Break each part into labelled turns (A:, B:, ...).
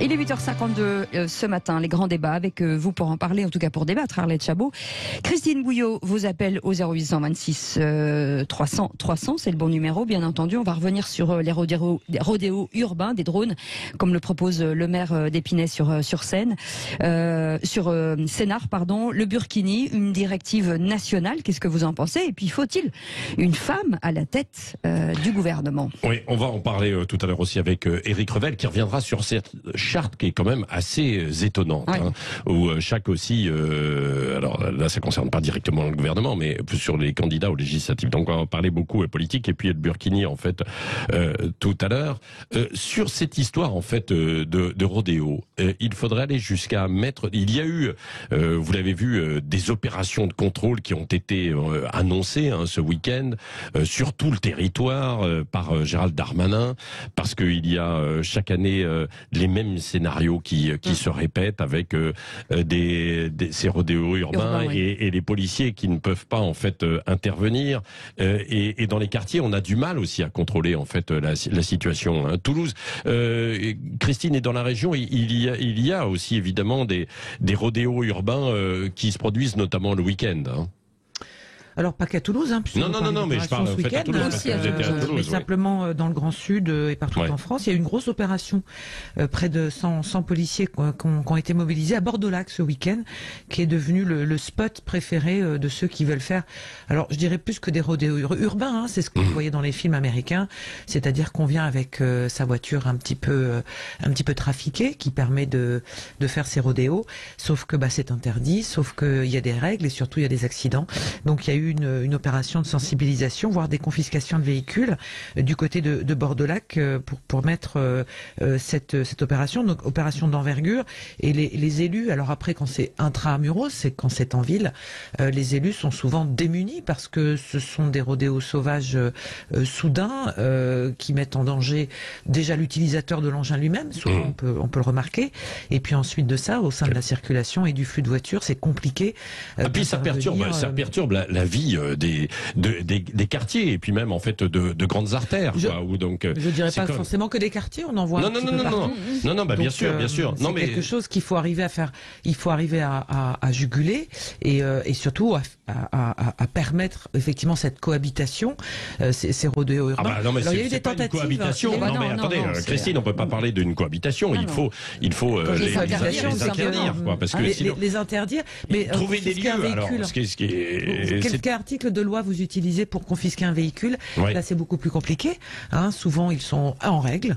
A: Il est 8h52 ce matin, les grands débats avec vous pour en parler, en tout cas pour débattre, Arlette Chabot. Christine Bouillot vous appelle au 0826 300 300, c'est le bon numéro, bien entendu. On va revenir sur les rodéos urbains, des drones, comme le propose le maire d'Épinay sur Sénart, pardon. Le Burkini, une directive nationale, qu'est-ce que vous en pensez? Et puis, faut-il une femme à la tête du gouvernement?
B: Oui, on va en parler tout à l'heure aussi avec Éric Revel, qui reviendra sur cette charte qui est quand même assez étonnante,
A: oui.
B: Où chaque aussi, alors là ça concerne pas directement le gouvernement, mais sur les candidats aux législatives. Donc on va en parler beaucoup politique, et puis le Burkini en fait tout à l'heure. Sur cette histoire en fait de rodéo, il faudrait aller jusqu'à mettre, il y a eu, vous l'avez vu, des opérations de contrôle qui ont été annoncées ce week-end sur tout le territoire par Gérald Darmanin, parce qu'il y a chaque année les mêmes scénarios qui se répètent avec ces rodéos urbains
A: oui.
B: et les policiers qui ne peuvent pas en fait intervenir, et dans les quartiers on a du mal aussi à contrôler en fait la situation. Toulouse, Christine est dans la région, il y a aussi évidemment des rodéos urbains qui se produisent notamment le week-end.
C: Alors pas qu'à Toulouse,
B: Non, mais je parle en fait à Toulouse, parce que vous étiez à Toulouse,
C: mais simplement dans le Grand Sud et partout en France, il y a eu une grosse opération, près de 100 policiers qui ont été mobilisés à Bordeaux-Lac ce week-end, qui est devenu le spot préféré de ceux qui veulent faire, alors je dirais plus que des rodéos urbains, c'est ce que vous voyez dans les films américains, c'est-à-dire qu'on vient avec sa voiture un petit peu trafiquée, qui permet de faire ces rodéos, sauf que c'est interdit, sauf qu'il y a des règles et surtout il y a des accidents. Donc il y a eu une opération de sensibilisation, voire des confiscations de véhicules du côté de Bordeaux-Lac pour mettre cette opération, donc opération d'envergure. Et les élus, alors après quand c'est intramuros, c'est quand c'est en ville, les élus sont souvent démunis parce que ce sont des rodéos sauvages soudains qui mettent en danger déjà l'utilisateur de l'engin lui-même, souvent on peut le remarquer, et puis ensuite de ça, au sein de la circulation et du flux de voitures, c'est compliqué.
B: Et puis ça perturbe la vie des quartiers, et puis même en fait de grandes artères.
C: Je dirais pas forcément que des quartiers, on en voit
B: non, bien sûr.
C: C'est quelque chose qu'il faut arriver à faire. Il faut arriver à juguler et surtout à permettre effectivement cette cohabitation, ces rodéos urbains.
B: Alors il y
C: a eu des tentatives.
B: Cohabitation. Attendez, Christine, on peut pas parler d'une cohabitation. Il faut les interdire, parce que sinon
C: les interdire. Mais
B: trouver des lieux. Alors,
C: quel article de loi vous utilisez pour confisquer un véhicule? Là, c'est beaucoup plus compliqué. Souvent, ils sont en règle,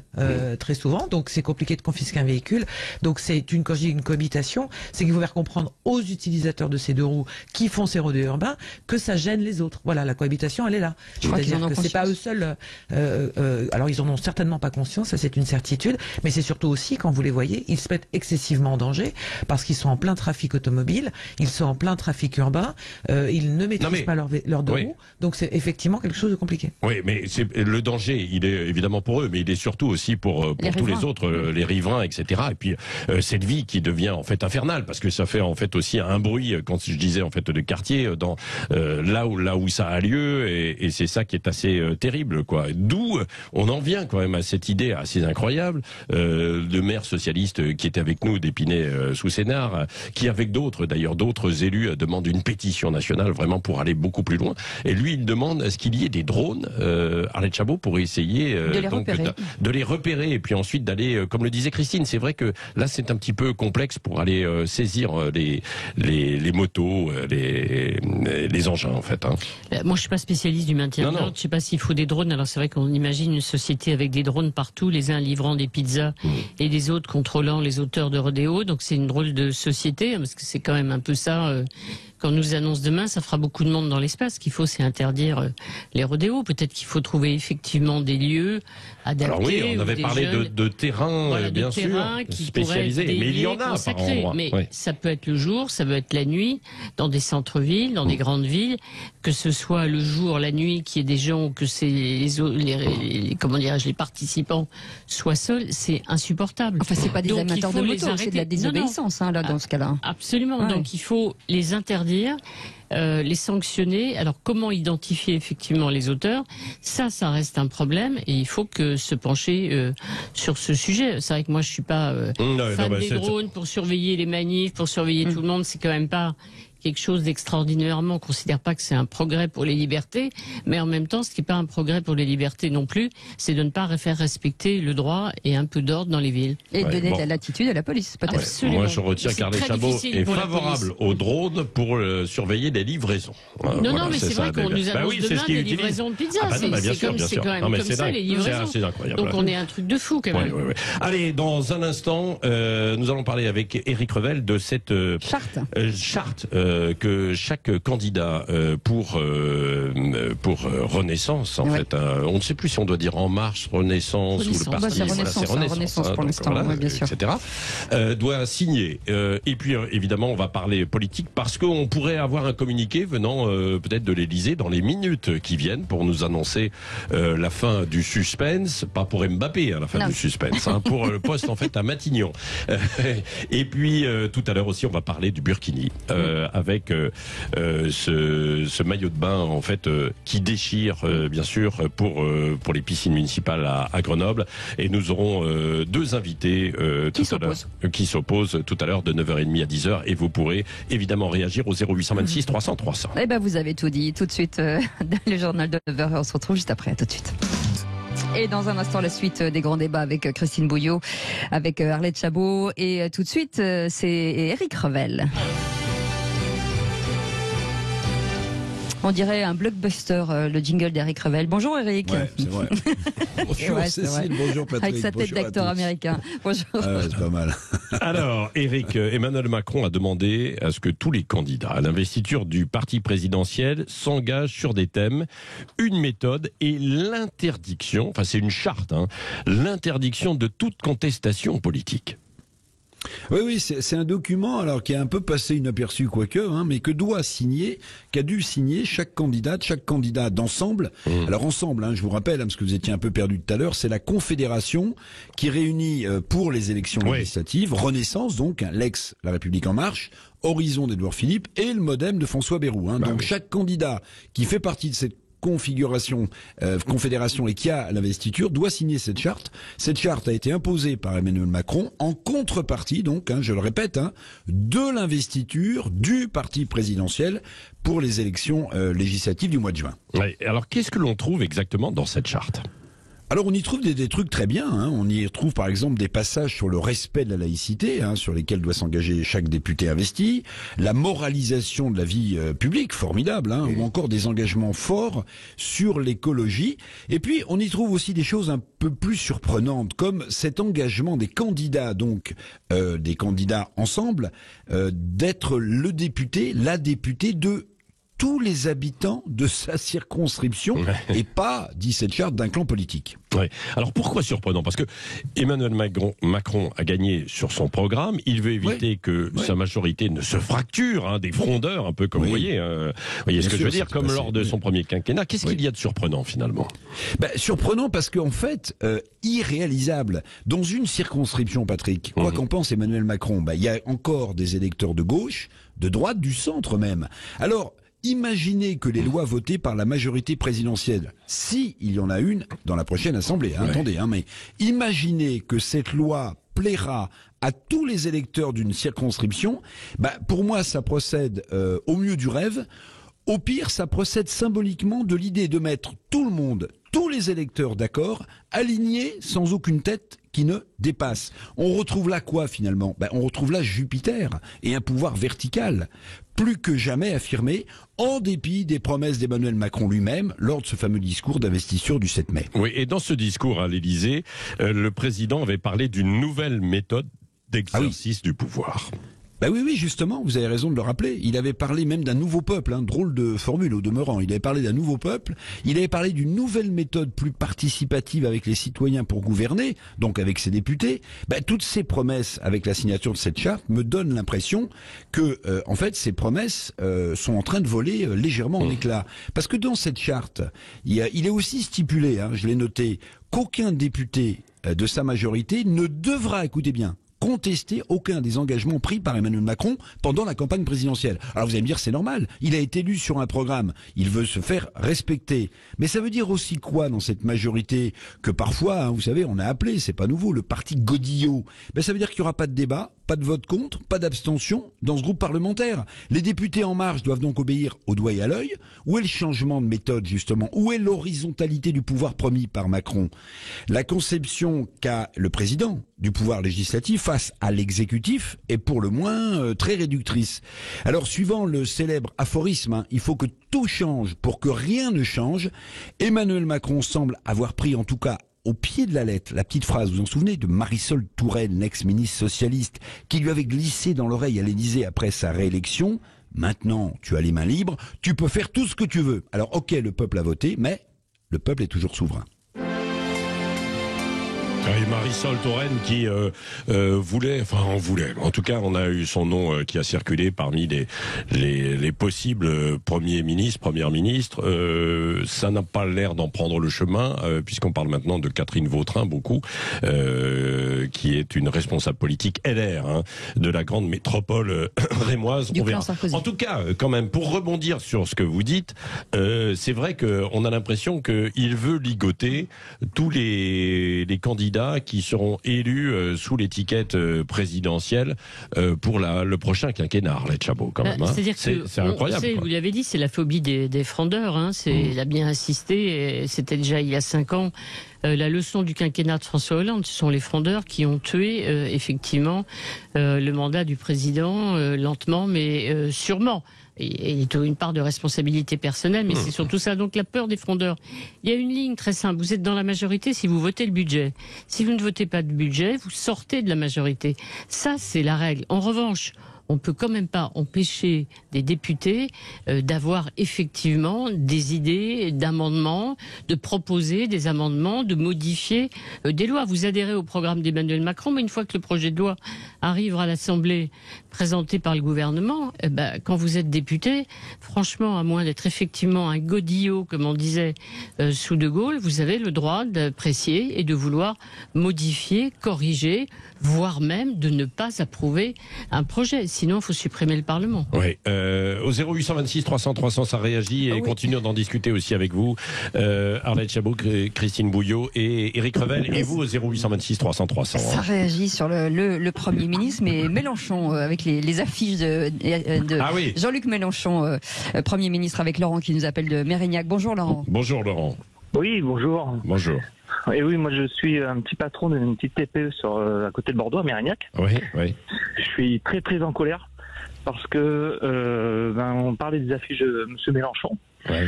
C: très souvent. Donc, c'est compliqué de confisquer un véhicule. Donc, quand je dis une cohabitation, c'est qu'il faut faire comprendre aux utilisateurs de ces deux roues qui font ces rodéos urbains que ça gêne les autres. Voilà, la cohabitation, elle est là. C'est-à-dire que c'est pas eux seuls. Alors, ils en ont certainement pas conscience, ça c'est une certitude. Mais c'est surtout aussi, quand vous les voyez, ils se mettent excessivement en danger parce qu'ils sont en plein trafic automobile, ils sont en plein trafic urbain, ils ne maîtrisent pas leurs deux roues, donc c'est effectivement quelque chose de compliqué.
B: Oui, mais le danger, il est évidemment pour eux, mais il est surtout aussi pour tous les autres, les riverains, etc. Et puis cette vie qui devient en fait infernale, parce que ça fait en fait aussi un bruit, quand je disais en fait de quartier, là où ça a lieu, et c'est ça qui est assez terrible, quoi. D'où on en vient quand même à cette idée assez incroyable de maire socialiste qui était avec nous d'Épinay sous Sénart, qui avec d'autres élus demande une pétition nationale vraiment pour aller beaucoup plus loin. Et lui, il demande à ce qu'il y ait des drones, Arlette Chabot, pour essayer de les repérer, et puis ensuite d'aller, comme le disait Christine, c'est vrai que là c'est un petit peu complexe pour aller saisir les motos, les engins en fait.
D: Moi, je suis pas spécialiste du maintien de l'ordre. Je sais pas s'il faut des drones. Alors c'est vrai qu'on imagine une société avec des drones partout, les uns livrant des pizzas et les autres contrôlant les auteurs de rodéo. Donc c'est une drôle de société, parce que c'est quand même un peu ça. Quand on nous annonce demain, ça fera beaucoup de monde dans l'espace. Ce qu'il faut, c'est interdire les rodéos. Peut-être qu'il faut trouver effectivement des lieux adaptés.
B: Alors oui, on avait parlé de terrains, bien sûr, spécialisés, mais il y en a par endroit.
D: Mais ça peut être le jour, ça peut être la nuit, dans des centres-villes, dans des grandes villes, que ce soit le jour, la nuit, qu'il y ait des gens, que les participants soient seuls, c'est insupportable.
A: Enfin, c'est pas des amateurs de moto, c'est de la désobéissance, là, dans ce cas-là.
D: Absolument. Donc il faut les interdire. les sanctionner. Alors comment identifier effectivement les auteurs? Ça reste un problème et il faut que se pencher sur ce sujet. C'est vrai que moi je suis pas fan des drones pour surveiller les manifs, pour surveiller tout le monde. C'est quand même pas quelque chose d'extraordinairement, on ne considère pas que c'est un progrès pour les libertés, mais en même temps, ce qui n'est pas un progrès pour les libertés non plus, c'est de ne pas faire respecter le droit et un peu d'ordre dans les villes.
A: Et donner de la latitude à la police, peut-être.
B: Moi, je retiens qu'Arlette Chabot est favorable aux drones pour surveiller les livraisons.
D: Non, mais c'est vrai qu'on nous annonce demain des livraisons de pizza. C'est quand même comme ça, les livraisons.
B: C'est incroyable.
D: Donc on est un truc de fou, quand même.
B: Allez, dans un instant, nous allons parler avec Éric Revel de cette charte que chaque candidat pour Renaissance, en fait, on ne sait plus si on doit dire En Marche, Renaissance ou le parti,
A: c'est Renaissance pour l'instant, bien sûr,
B: etc. Doit signer. Et puis évidemment, on va parler politique parce qu'on pourrait avoir un communiqué venant peut-être de l'Élysée dans les minutes qui viennent pour nous annoncer la fin du suspense, pas pour Mbappé, la fin du suspense, pour le poste en fait à Matignon. Et puis tout à l'heure aussi, on va parler du Burkini. Avec ce maillot de bain en fait qui déchire bien sûr pour les piscines municipales à Grenoble, et nous aurons deux invités qui s'opposent tout à l'heure de 9h30 à 10h, et vous pourrez évidemment réagir au 0826 300 300.
A: Eh ben vous avez tout dit tout de suite dans le journal de 9h, on se retrouve juste après, à tout de suite. Et dans un instant, la suite des grands débats avec Christine Bouillot, avec Arlette Chabot, et tout de suite c'est Éric Revel. On dirait un blockbuster, le jingle d'Éric Revel. Bonjour Éric.
E: Ouais, c'est vrai. Bonjour Cécile, bonjour Patrick.
A: Avec sa tête d'acteur américain. Bonjour.
E: C'est pas mal.
B: Alors, Éric, Emmanuel Macron a demandé à ce que tous les candidats à l'investiture du parti présidentiel s'engagent sur des thèmes, une méthode et l'interdiction, enfin c'est une charte, l'interdiction de toute contestation politique.
E: Oui, c'est un document alors qui a un peu passé inaperçu quoique, mais qu'a dû signer chaque candidat d'ensemble. Alors ensemble, je vous rappelle, parce que vous étiez un peu perdu tout à l'heure, c'est la Confédération qui réunit pour les élections législatives Renaissance, donc l'ex La République En Marche, Horizon d'Édouard Philippe et le MoDem de François Bayrou. Donc chaque candidat qui fait partie de cette confédération et qui a l'investiture doit signer cette charte. Cette charte a été imposée par Emmanuel Macron en contrepartie, donc, je le répète, de l'investiture du parti présidentiel pour les élections législatives du mois de juin.
B: Alors qu'est-ce que l'on trouve exactement dans cette charte ?
E: Alors on y trouve des trucs très bien, on y retrouve par exemple des passages sur le respect de la laïcité, sur lesquels doit s'engager chaque député investi, la moralisation de la vie publique, formidable, ou encore des engagements forts sur l'écologie. Et puis on y trouve aussi des choses un peu plus surprenantes, comme cet engagement des candidats, donc des candidats ensemble, d'être le député, la députée de tous les habitants de sa circonscription et pas, dit cette charte, d'un clan politique.
B: Alors pourquoi surprenant ? Parce que Emmanuel Macron a gagné sur son programme. Il veut éviter que sa majorité ne se fracture, des frondeurs, un peu comme vous voyez. Voyez ce que je veux dire, comme lors de son premier quinquennat. Qu'est-ce qu'il y a de surprenant finalement ?
E: Surprenant parce qu'en fait, irréalisable. Dans une circonscription, Patrick, quoi qu'en pense Emmanuel Macron, il y a encore des électeurs de gauche, de droite, du centre même. Alors, imaginez que les lois votées par la majorité présidentielle, si il y en a une dans la prochaine assemblée, attendez, mais imaginez que cette loi plaira à tous les électeurs d'une circonscription, pour moi ça procède au mieux du rêve, au pire ça procède symboliquement de l'idée de mettre tout le monde, tous les électeurs d'accord, alignés sans aucune tête qui ne dépasse. On retrouve là quoi finalement ? On retrouve là Jupiter et un pouvoir vertical, plus que jamais affirmé, en dépit des promesses d'Emmanuel Macron lui-même lors de ce fameux discours d'investiture du 7 mai.
B: Oui, et dans ce discours à l'Élysée, le président avait parlé d'une nouvelle méthode d'exercice du pouvoir.
E: Oui, justement, vous avez raison de le rappeler. Il avait parlé même d'un nouveau peuple, drôle de formule au demeurant. Il avait parlé d'un nouveau peuple, il avait parlé d'une nouvelle méthode plus participative avec les citoyens pour gouverner, donc avec ses députés. Toutes ces promesses, avec la signature de cette charte, me donnent l'impression que, en fait, ces promesses sont en train de voler légèrement en éclats. Parce que dans cette charte, il est aussi stipulé, je l'ai noté, qu'aucun député de sa majorité ne devra, écoutez bien, contester aucun des engagements pris par Emmanuel Macron pendant la campagne présidentielle. Alors vous allez me dire, c'est normal, il a été élu sur un programme, il veut se faire respecter. Mais ça veut dire aussi quoi dans cette majorité que parfois, hein, vous savez, on a appelé, c'est pas nouveau, le parti Godillot. Ben, ça veut dire qu'il n'y aura pas de débat, pas de vote contre, pas d'abstention dans ce groupe parlementaire. Les députés En Marche doivent donc obéir au doigt et à l'œil. Où est le changement de méthode, justement? Où est l'horizontalité du pouvoir promis par Macron? La conception qu'a le président du pouvoir législatif face à l'exécutif est pour le moins très réductrice. Alors, suivant le célèbre aphorisme, hein, il faut que tout change pour que rien ne change, Emmanuel Macron semble avoir pris en tout cas au pied de la lettre, la petite phrase, vous vous en souvenez, de Marisol Touraine, l'ex-ministre socialiste, qui lui avait glissé dans l'oreille à l'Élysée après sa réélection. Maintenant, tu as les mains libres, tu peux faire tout ce que tu veux. Alors, ok, le peuple a voté, mais le peuple est toujours souverain.
B: Et Marisol Touraine qui voulait, en tout cas on a eu son nom qui a circulé parmi les possibles premières ministres. Ça n'a pas l'air d'en prendre le chemin, puisqu'on parle maintenant de Catherine Vautrin beaucoup, qui est une responsable politique LR, hein, de la grande métropole rémoise. On verra. En tout cas, quand même, pour rebondir sur ce que vous dites, c'est vrai qu'on a l'impression qu'il veut ligoter tous les candidats qui seront élus sous l'étiquette présidentielle pour le prochain quinquennat, Arlette Chabot, quand même. Hein. C'est incroyable.
D: Vous l'avez dit, c'est la phobie des frondeurs. Hein. Il a bien insisté, et c'était déjà il y a 5 ans. La leçon du quinquennat de François Hollande, ce sont les frondeurs qui ont tué effectivement le mandat du président lentement mais sûrement. Et il y a une part de responsabilité personnelle, mais c'est surtout ça. Donc la peur des frondeurs. Il y a une ligne très simple. Vous êtes dans la majorité si vous votez le budget. Si vous ne votez pas de budget, vous sortez de la majorité. Ça, c'est la règle. En revanche, on peut quand même pas empêcher des députés d'avoir effectivement des idées d'amendements, de proposer des amendements, de modifier des lois. Vous adhérez au programme d'Emmanuel Macron, mais une fois que le projet de loi arrive à l'Assemblée présenté par le gouvernement, quand vous êtes député, franchement, à moins d'être effectivement un godillot, comme on disait sous De Gaulle, vous avez le droit d'apprécier et de vouloir modifier, corriger, voire même de ne pas approuver un projet. Sinon, il faut supprimer le Parlement.
B: Oui. Au 0826 300 300, ça réagit et continue d'en discuter aussi avec vous. Arlette Chabot, Christine Bouillot et Éric Revel. Et vous au 0826 300 300.
A: Ça réagit sur le Premier ministre, mais Mélenchon, avec les affiches de Jean-Luc Mélenchon, Premier ministre, avec Laurent qui nous appelle de Mérignac. Bonjour Laurent.
B: Bonjour Laurent.
F: Oui, bonjour.
B: Bonjour.
F: Et oui, moi je suis un petit patron d'une petite TPE à côté de Bordeaux, à Mérignac.
B: Oui, oui.
F: Je suis très très en colère parce que on parlait des affiches de M. Mélenchon.
B: Ouais.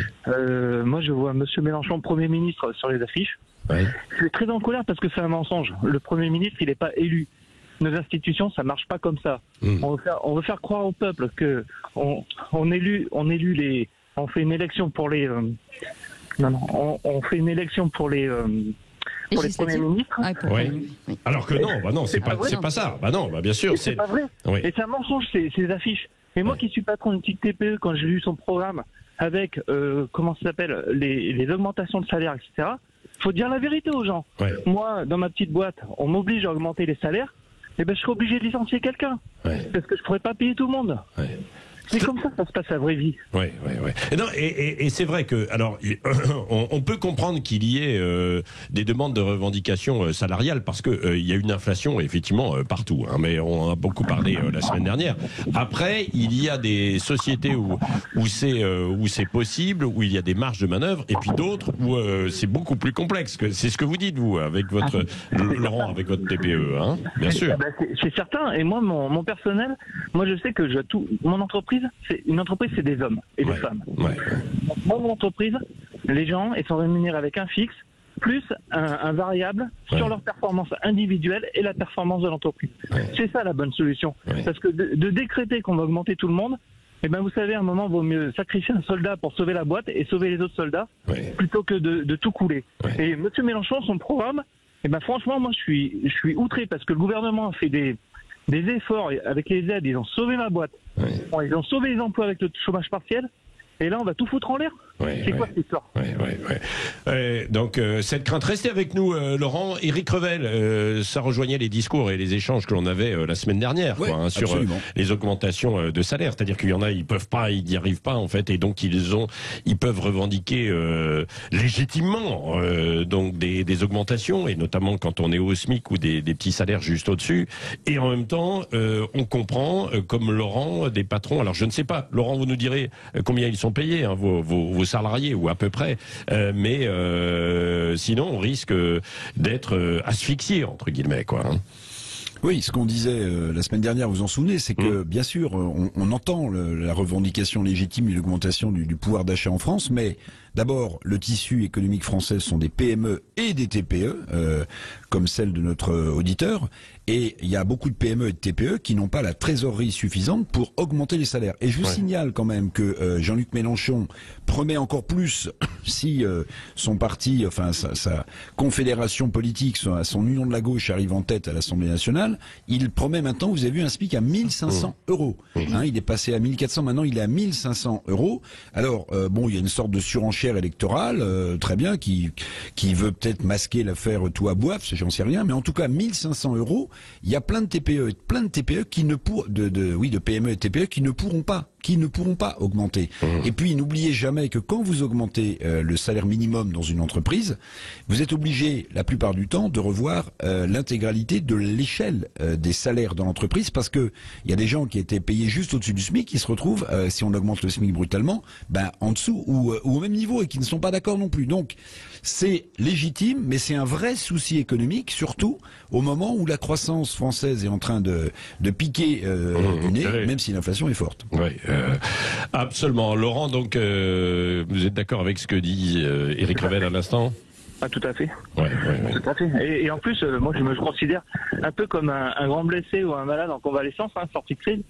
F: Moi je vois M. Mélenchon Premier ministre sur les affiches.
B: Ouais.
F: Je suis très en colère parce que c'est un mensonge. Le Premier ministre, il n'est pas élu. Nos institutions, ça marche pas comme ça. On veut faire croire au peuple que on fait une élection pour les on fait une élection pour les premiers ministres.
B: Oui. Alors que non, c'est pas ça. Bien sûr,
F: c'est pas vrai. Oui. Et c'est un mensonge, ces affiches. Et moi qui suis patron d'une petite TPE, quand j'ai lu son programme avec les augmentations de salaire, etc. Faut dire la vérité aux gens. Ouais. Moi, dans ma petite boîte, on m'oblige à augmenter les salaires. Je serai obligé de licencier quelqu'un. Ouais. Parce que je pourrais pas payer tout le monde. Ouais. C'est comme ça se passe la vraie vie.
B: Oui. Et c'est vrai que, alors, on peut comprendre qu'il y ait des demandes de revendications salariales parce que il y a une inflation effectivement partout. Hein, mais on en a beaucoup parlé la semaine dernière. Après, il y a des sociétés où c'est possible, où il y a des marges de manœuvre, et puis d'autres où c'est beaucoup plus complexe. C'est ce que vous dites vous avec votre Laurent, avec votre TPE, hein, bien sûr.
F: C'est certain. Et moi, mon personnel, moi je sais que mon entreprise. Une entreprise, c'est des hommes et des femmes. Ouais. Mon entreprise, les gens, ils sont rémunérés avec un fixe, plus un variable sur leur performance individuelle et la performance de l'entreprise. Ouais. C'est ça la bonne solution. Ouais. Parce que de décréter qu'on va augmenter tout le monde, vous savez, à un moment, il vaut mieux sacrifier un soldat pour sauver la boîte et sauver les autres soldats, plutôt que de tout couler. Ouais. Et M. Mélenchon, son programme, franchement, moi, je suis outré parce que le gouvernement a fait des efforts avec les aides, ils ont sauvé ma boîte. Ouais. Ils ont sauvé les emplois avec le chômage partiel. Et là, on va tout foutre en l'air. C'est quoi cette histoire?
B: Donc cette crainte, restez avec nous, Laurent. Éric Revel, ça rejoignait les discours et les échanges que l'on avait la semaine dernière sur les augmentations de salaire. C'est-à-dire qu'il y en a, ils peuvent pas, ils n'y arrivent pas en fait, et donc ils peuvent revendiquer légitimement donc des augmentations, et notamment quand on est au SMIC ou des petits salaires juste au-dessus. Et en même temps, on comprend, comme Laurent, des patrons. Alors je ne sais pas, Laurent, vous nous direz combien ils sont payés, hein, vos salariés, ou à peu près, mais sinon on risque d'être asphyxié entre guillemets, quoi. Hein.
E: Oui, ce qu'on disait la semaine dernière, vous en souvenez, c'est que bien sûr, on entend la revendication légitime de l'augmentation du pouvoir d'achat en France, mais d'abord, le tissu économique français sont des PME et des TPE, comme celle de notre auditeur, et il y a beaucoup de PME et de TPE qui n'ont pas la trésorerie suffisante pour augmenter les salaires. Et je vous signale quand même que Jean-Luc Mélenchon promet encore plus si son parti, enfin sa confédération politique, son union de la gauche arrive en tête à l'Assemblée nationale. Il promet maintenant, vous avez vu, un SMIC à 1500 euros. Hein, il est passé à 1400, maintenant il est à 1500 euros. Alors, bon, il y a une sorte de surenchère électorale, très bien, qui veut peut-être masquer l'affaire tout à boif, j'en sais rien, mais en tout cas, 1500 euros, il y a plein de TPE qui ne de PME et TPE qui ne pourront pas augmenter. Et puis, n'oubliez jamais que quand vous augmentez le salaire minimum dans une entreprise, vous êtes obligé, la plupart du temps, de revoir l'intégralité de l'échelle des salaires dans l'entreprise, parce que il y a des gens qui étaient payés juste au-dessus du SMIC, qui se retrouvent, si on augmente le SMIC brutalement, en dessous ou au même niveau, et qui ne sont pas d'accord non plus. Donc, c'est légitime, mais c'est un vrai souci économique, surtout au moment où la croissance française est en train de piquer du nez, même si l'inflation est forte.
B: Oui, absolument. Laurent, donc, vous êtes d'accord avec ce que dit Éric Revel à l'instant ?
F: Ah, tout à fait.
B: Ouais.
F: Tout à fait. Et en plus, moi, je me considère un peu comme un grand blessé ou un malade en convalescence, sorti de crise.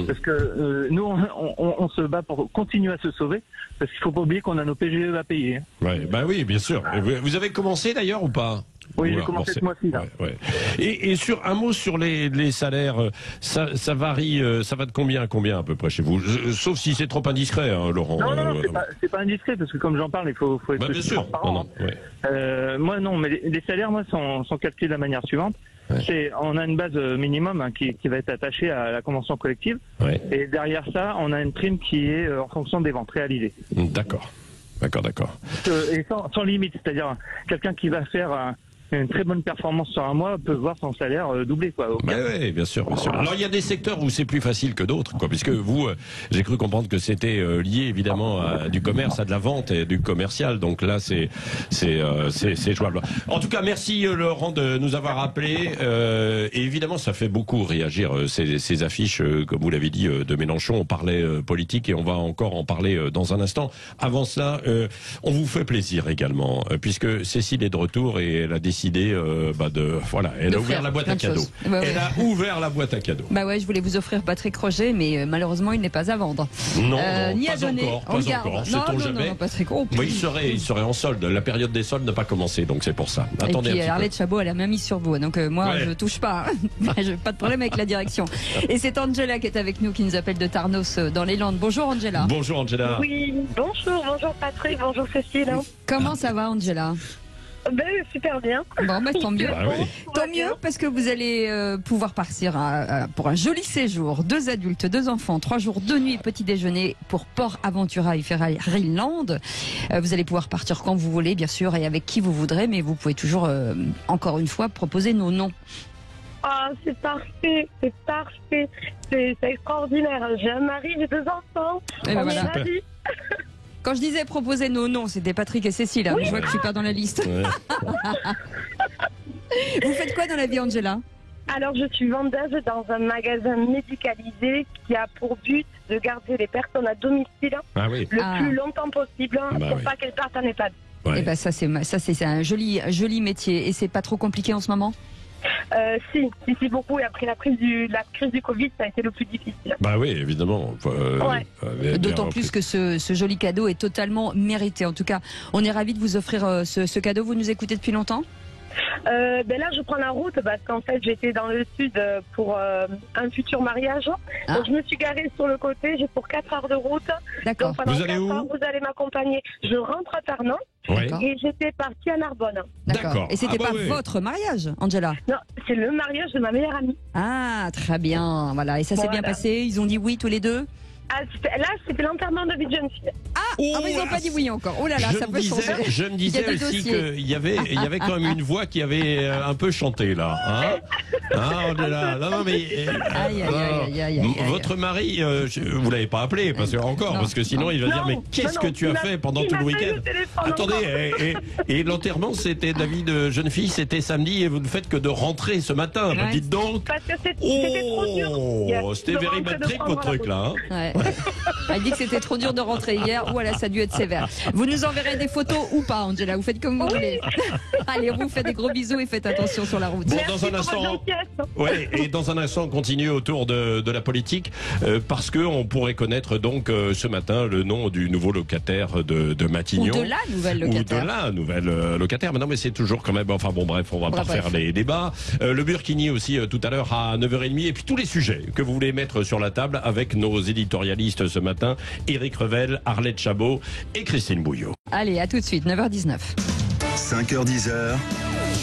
F: Parce que nous, on se bat pour continuer à se sauver, parce qu'il faut pas oublier qu'on a nos PGE à payer.
B: Ouais, bah oui, bien sûr. Vous avez commencé d'ailleurs ou pas ?
F: Oui, j'ai commencé ce mois-ci.
B: Ouais. Et sur un mot sur les salaires, ça varie, ça va de combien à combien à peu près chez vous? Sauf si c'est trop indiscret, hein, Laurent.
F: Non, c'est pas indiscret, parce que comme j'en parle, il faut être
B: bien sûr.
F: transparent. Moi non, mais les salaires, moi, sont calculés de la manière suivante. On a une base minimum qui va être attachée à la convention collective, et derrière ça, on a une prime qui est en fonction des ventes réalisées.
B: D'accord.
F: Et sans limite, c'est-à-dire quelqu'un qui va faire une très bonne performance sur un mois peut voir son salaire doubler, quoi.
B: Oui, bien sûr. Alors il y a des secteurs où c'est plus facile que d'autres, quoi, puisque vous, j'ai cru comprendre que c'était lié évidemment à du commerce, à de la vente et du commercial. Donc là, c'est jouable. En tout cas, merci Laurent de nous avoir appelé. Et évidemment, ça fait beaucoup réagir ces affiches, comme vous l'avez dit, de Mélenchon. On parlait politique et on va encore en parler dans un instant. Avant cela, on vous fait plaisir également, puisque Cécile est de retour et elle a décidé elle a ouvert la boîte à cadeaux. Elle a ouvert la boîte à cadeaux.
A: Bah ouais, je voulais vous offrir Patrick Roger, mais malheureusement il n'est pas à vendre.
B: Non,
A: ni
B: pas
A: à donner.
B: encore. Sait-on jamais.
A: Non, Patrick.
B: Il serait en solde. La période des soldes n'a pas commencé, donc c'est pour ça. Attendez un petit peu.
A: Arlette Chabot, elle a même mis sur vous, donc moi je touche pas. J'ai pas de problème avec la direction. Et c'est Angela qui est avec nous, qui nous appelle de Tarnos dans les Landes. Bonjour Angela.
B: Bonjour Angela.
G: Oui, bonjour Patrick, bonjour Cécile.
A: Comment ça va Angela?
G: Super bien.
A: Bon, tant mieux. Tant mieux, parce que vous allez pouvoir partir pour un joli séjour. 2 adultes, 2 enfants, 3 jours, 2 nuits, petit déjeuner pour Port Aventura et Ferryland. Vous allez pouvoir partir quand vous voulez, bien sûr, et avec qui vous voudrez, mais vous pouvez toujours, encore une fois, proposer nos noms.
G: Ah, c'est parfait. C'est extraordinaire. J'ai un mari, j'ai 2 enfants.
A: Et on est ravis. Quand je disais proposer nos noms, c'était Patrick et Cécile. Hein, je vois que je suis pas dans la liste. Vous faites quoi dans la vie, Angela?
G: Alors, je suis vendeuse dans un magasin médicalisé qui a pour but de garder les personnes à domicile le plus longtemps possible pour pas qu'elles partent en EHPAD.
A: Et ça c'est un joli métier. Et c'est pas trop compliqué en ce moment?
G: Si beaucoup, et après la crise du Covid, ça a été le plus difficile.
B: Bah oui, évidemment.
A: D'autant plus que ce joli cadeau est totalement mérité. En tout cas, on est ravis de vous offrir ce cadeau. Vous nous écoutez depuis longtemps?
G: Ben là, je prends la route parce qu'en fait, j'étais dans le sud pour un futur mariage. Donc, je me suis garée sur le côté. J'ai pour 4 heures de route.
A: D'accord.
G: Donc, pendant
B: vous allez
G: 4
B: où?
G: heures, vous allez m'accompagner. Je rentre à Tarnon.
B: Ouais.
G: Et j'étais partie à Narbonne.
A: D'accord. Et c'était pas votre mariage, Angela?
G: Non, c'est le mariage de ma meilleure amie.
A: Ah, très bien. Voilà. Et ça s'est bien passé? Ils ont dit oui tous les deux?
G: Là, c'était l'enterrement de vie de jeune fille.
A: Mais ils n'ont pas dit oui encore. Oh là là, ça peut changer.
B: Je me disais aussi qu'il y avait quand même une voix qui avait un peu chanté là. Non, mais votre mari, vous l'avez pas appelé parce que sinon il va dire mais qu'est-ce que tu as fait pendant tout le week-end? Attendez, et l'enterrement c'était la vie de jeune fille, c'était samedi et vous ne faites que de rentrer ce matin.
G: Ouais.
B: Dites donc.
G: Parce que c'était trop dur.
B: C'était very bad trip votre truc là.
A: Ouais. Elle dit que c'était trop dur de rentrer hier. Voilà, ça a dû être sévère. Vous nous enverrez des photos ou pas, Angela? Vous faites comme vous voulez. Allez, on vous fait des gros bisous et faites attention sur la route.
B: Bon, dans un instant, et dans un instant, on continue autour de la politique parce que on pourrait connaître donc ce matin le nom du nouveau locataire de Matignon.
A: Ou de la nouvelle locataire.
B: Ou de la nouvelle locataire. Mais non, mais c'est toujours quand même. Enfin bon, bref, on va pas faire les débats. Le Burkini aussi tout à l'heure à 9h30 et puis tous les sujets que vous voulez mettre sur la table avec nos éditorialistes ce matin, Éric Revel, Arlette Chabot et Christine Bouillot.
A: Allez, à tout de suite, 9h19.
H: 5h10,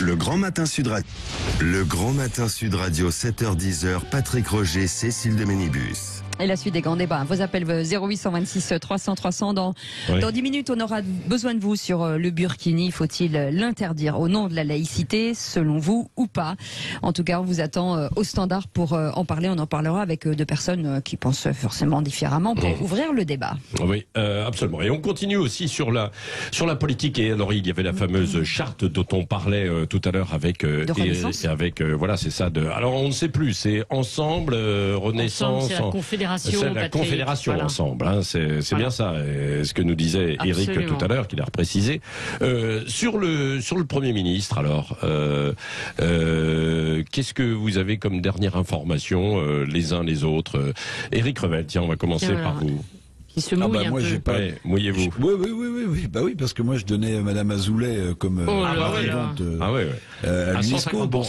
H: le Grand Matin Sud Radio. Le Grand Matin Sud Radio, 7h10, Patrick Roger, Cécile de Ménibus.
A: Et la suite des grands débats. Vos appels 0826 300 300. Dans 10 minutes, on aura besoin de vous sur le Burkini. Faut-il l'interdire au nom de la laïcité, selon vous, ou pas? En tout cas, on vous attend au standard pour en parler. On en parlera avec deux personnes qui pensent forcément différemment pour ouvrir le débat.
B: Oui, absolument. Et on continue aussi sur la politique. Et alors, il y avait la fameuse charte dont on parlait tout à l'heure avec voilà, c'est ça. Alors, on ne sait plus. C'est Ensemble, Renaissance.
D: C'est la Confédération.
B: C'est la Confédration voilà. Ensemble, hein, c'est voilà. Bien ça, ce que nous disait Éric tout à l'heure, qu'il a reprécisé. Sur le Premier ministre, alors, qu'est-ce que vous avez comme dernière information, les uns les autres? Éric Revel, tiens, on va commencer par vous.
D: Qui se mouille un
E: moi,
D: peu.
E: J'ai pas...
B: mouillez-vous.
E: Oui. Bah oui, parce que moi je donnais Madame Azoulay comme présidente à l'UNESCO. Bon,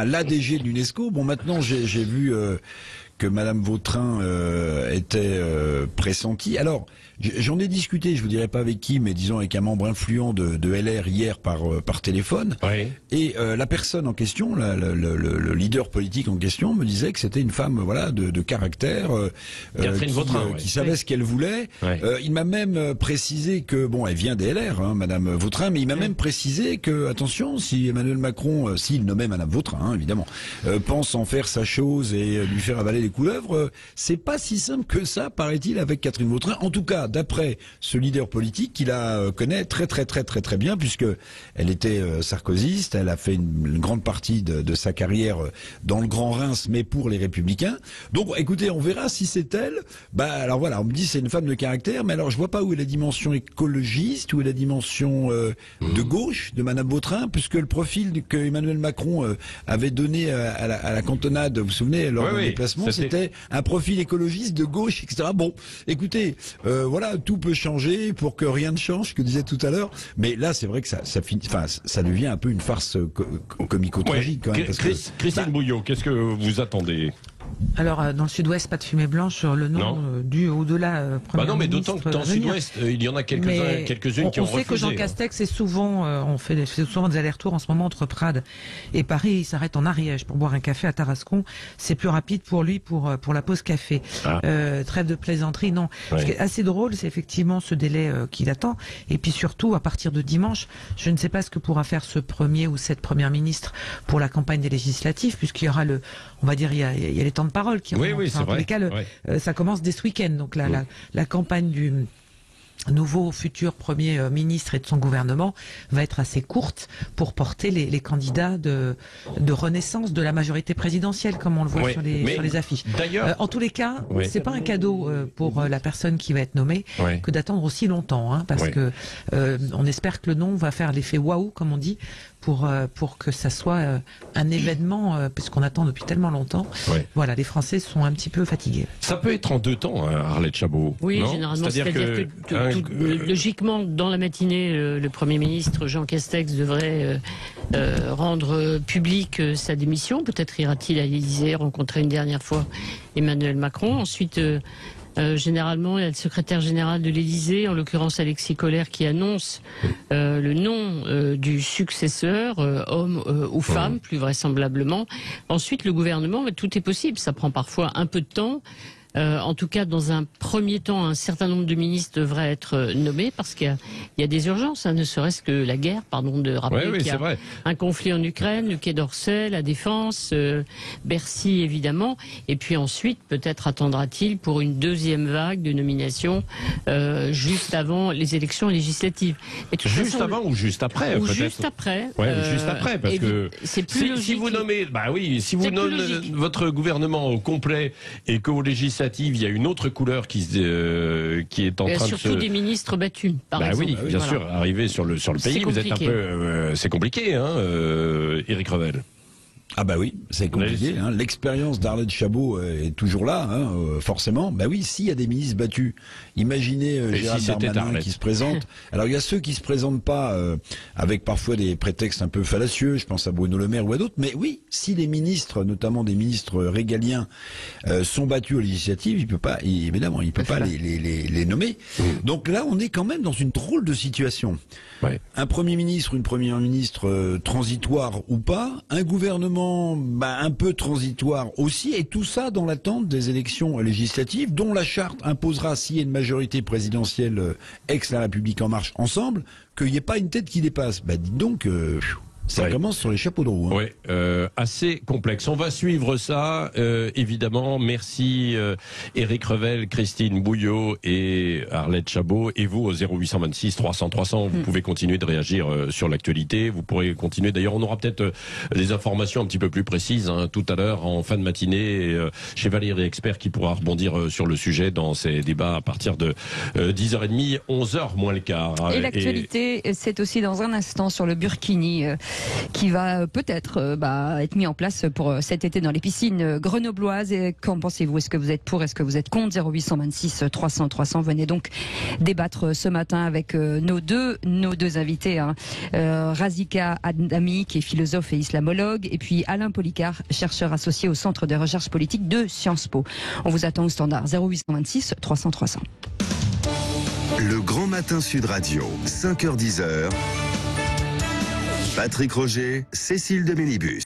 E: l'ADG de l'UNESCO. Bon, maintenant j'ai vu que Madame Vautrin était pressentie. Alors, j'en ai discuté, je vous dirai pas avec qui, mais disons avec un membre influent de LR hier par téléphone. Oui. Et la personne en question, le leader politique en question, me disait que c'était une femme, voilà, de caractère, qui savait ce qu'elle voulait. Ouais. Il m'a même précisé que bon, elle vient des LR, hein, Madame Vautrin, mais il m'a même précisé que attention, si Emmanuel Macron, s'il nommait Madame Vautrin, hein, évidemment, pense en faire sa chose et lui faire avaler les couleuvres, c'est pas si simple que ça, paraît-il, avec Catherine Vautrin. En tout cas, d'après ce leader politique, qui la connaît très bien, puisque elle était sarkozyste, elle a fait une grande partie de sa carrière dans le Grand Reims, mais pour les Républicains. Donc, écoutez, on verra si c'est elle. Bah, alors voilà, on me dit c'est une femme de caractère, mais alors je vois pas où est la dimension écologiste, où est la dimension de gauche de Madame Vautrin, puisque le profil que Emmanuel Macron avait donné à la cantonade, vous vous souvenez, lors d'un déplacement, c'était un profil écologiste de gauche, etc. Bon, écoutez, voilà, tout peut changer pour que rien ne change, que disait tout à l'heure. Mais là, c'est vrai que ça devient un peu une farce comico-tragique. Quand même,
B: Christine Bouillot, qu'est-ce que vous attendez?
C: Alors, dans le Sud-Ouest, pas de fumée blanche sur le nom du au-delà.
B: Non, mais d'autant que dans le Sud-Ouest, il y en a quelques-unes qui ont refusé.
C: On sait que Jean Castex est souvent, on fait souvent des allers-retours en ce moment entre Prades et Paris. Il s'arrête en Ariège pour boire un café à Tarascon. C'est plus rapide pour lui pour la pause café. Trêve de plaisanterie, non. Ce qui est assez drôle, c'est effectivement ce délai qu'il attend. Et puis surtout, à partir de dimanche, je ne sais pas ce que pourra faire ce premier ou cette première ministre pour la campagne des législatives, puisqu'il y aura on va dire, il y a les temps de parole qui
B: c'est vrai.
C: En tous les cas, ça commence dès ce week-end. Donc la campagne du nouveau futur Premier ministre et de son gouvernement va être assez courte pour porter les candidats de renaissance de la majorité présidentielle, comme on le voit sur les affiches. En tous les cas, c'est pas un cadeau pour la personne qui va être nommée que d'attendre aussi longtemps, hein, parce que on espère que le nom va faire l'effet waouh, comme on dit, pour que ça soit un événement, puisqu'on attend depuis tellement longtemps. Ouais. Voilà, les Français sont un petit peu fatigués.
B: Ça peut être en 2 temps, hein, Arlette Chabot.
D: Oui, généralement, c'est-à-dire que logiquement, dans la matinée, le Premier ministre Jean Castex devrait rendre publique sa démission. Peut-être ira-t-il à l'Élysée rencontrer une dernière fois Emmanuel Macron. Ensuite, généralement, il y a le secrétaire général de l'Élysée, en l'occurrence Alexis Collère, qui annonce le nom du successeur, homme ou femme, plus vraisemblablement. Ensuite, le gouvernement, tout est possible. Ça prend parfois un peu de temps. En tout cas, dans un premier temps, un certain nombre de ministres devraient être nommés parce qu'il y a des urgences, hein, ne serait-ce que la guerre, pardon de rappeler qu'il y a un conflit en Ukraine, le Quai d'Orsay, la Défense, Bercy évidemment, et puis ensuite peut-être attendra-t-il pour une deuxième vague de nominations juste avant les élections législatives.
B: Juste avant ou juste après peut-être.
D: Juste après.
B: Juste après, parce que si vous nommez, si vous nommez votre gouvernement au complet et qu'au législatif il y a une autre couleur qui est en train de se...
D: Surtout des ministres battus, par exemple.
B: Oui, bien sûr, arriver sur le pays, vous êtes un peu... c'est compliqué, hein, Éric Revel.
E: Ah bah oui, c'est compliqué. Hein. L'expérience d'Arlette Chabot est toujours là, hein, forcément. Bah oui, s'il y a des ministres battus, imaginez Gérald Darmanin qui se présente. Alors il y a ceux qui se présentent pas avec parfois des prétextes un peu fallacieux. Je pense à Bruno Le Maire ou à d'autres. Mais oui, si les ministres, notamment des ministres régaliens, sont battus aux législatives, il peut pas les nommer. Donc là, on est quand même dans une drôle de situation. Ouais. Un Premier ministre, une Première ministre transitoire ou pas, un gouvernement un peu transitoire aussi, et tout ça dans l'attente des élections législatives, dont la charte imposera, s'il y a une majorité présidentielle ex-La République En Marche ensemble, qu'il n'y ait pas une tête qui dépasse. Bah dites donc... Ça commence sur les chapeaux de roue. Hein.
B: Oui, assez complexe. On va suivre ça, évidemment. Merci Éric Revel, Christine Bouillot et Arlette Chabot. Et vous, au 0826 300 300, vous pouvez continuer de réagir sur l'actualité. Vous pourrez continuer. D'ailleurs, on aura peut-être des informations un petit peu plus précises tout à l'heure, en fin de matinée, chez Valérie Expert, qui pourra rebondir sur le sujet dans ces débats à partir de 10h30, 11h moins le quart.
A: Et l'actualité, c'est aussi dans un instant sur le Burkini, qui va peut-être être mis en place pour cet été dans les piscines grenobloises. Et qu'en pensez-vous? Est-ce que vous êtes pour? Est-ce que vous êtes contre? 0826 300 300. Venez donc débattre ce matin avec nos deux invités, hein. Razika Adami, qui est philosophe et islamologue, et puis Alain Policard, chercheur associé au Centre de recherche politique de Sciences Po. On vous attend au standard 0826 300 300.
H: Le Grand Matin Sud Radio, 5h-10h. Patrick Roger, Cécile de Ménibus.